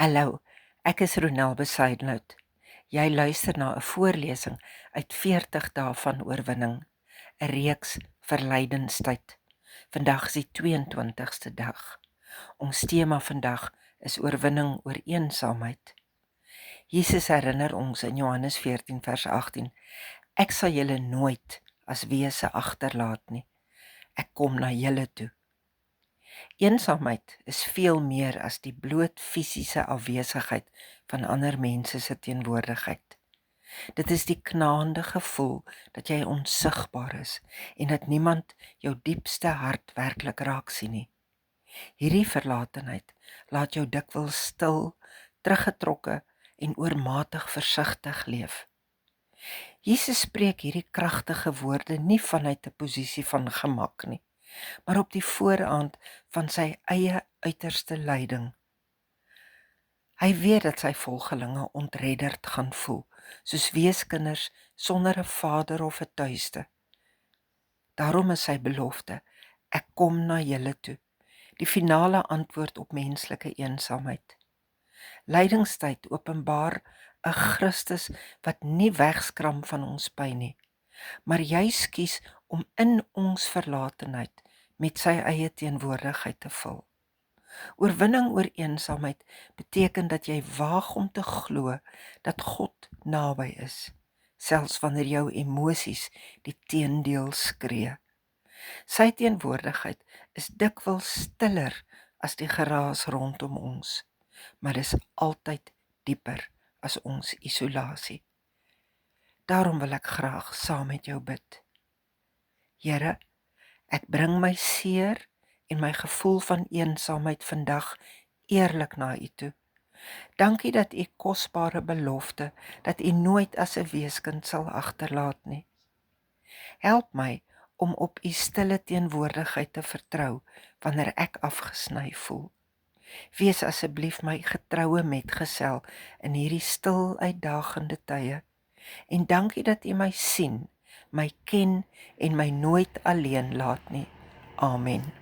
Hallo, ek is Ronel Besuidenhout. Jy luister na 'n voorlesing uit 40 dae van oorwinning, 'n reeks vir lydenstyd. Vandag is die 22ste dag. Ons tema vandag is oorwinning oor eensaamheid. Jesus herinner ons in Johannes 14 vers 18: Ek sal julle nooit as wese agterlaat nie. Ek kom na julle toe. Eensaamheid is veel meer as die bloot fisiese afwesigheid van ander mense se teenwoordigheid. Dit is die knaande gevoel dat jy onsigbaar is en dat niemand jou diepste hart werklik raak sien nie. Hierdie verlatenheid laat jou dikwels stil, teruggetrokke en oormatig versigtig leef. Jesus spreek hierdie kragtige woorde nie vanuit 'n posisie van gemak nie, maar op die vooraand van sy eie uiterste lyding. Hy weet dat sy volgelinge ontredderd gaan voel, soos weeskinders sonder 'n vader of 'n tuiste. Daarom is sy belofte: ek kom na julle toe, die finale antwoord op menslike eensaamheid. Lydingstyd openbaar 'n Christus wat nie wegskram van ons pyn nie, maar juis kies om in ons verlatenheid met sy eie teenwoordigheid te vul. Oorwinning oor eensaamheid beteken dat jy waag om te glo dat God naby is, selfs wanneer jou emosies die teendeel skree. Sy teenwoordigheid is dikwels stiller as die geraas rondom ons, maar dis altyd dieper as ons isolasie. Daarom wil ek graag saam met jou bid. Here, ek bring my seer en my gevoel van eensaamheid vandag eerlik na U toe. Dankie dat U kosbare belofte dat U nooit as 'n weeskind sal agterlaat nie. Help my om op U stille teenwoordigheid te vertrou wanneer ek afgesny voel. Wees asseblief my getroue metgesel in hierdie stil uitdagende tye. En dankie dat U my sien, my ken en my nooit alleen laat nie. Amen.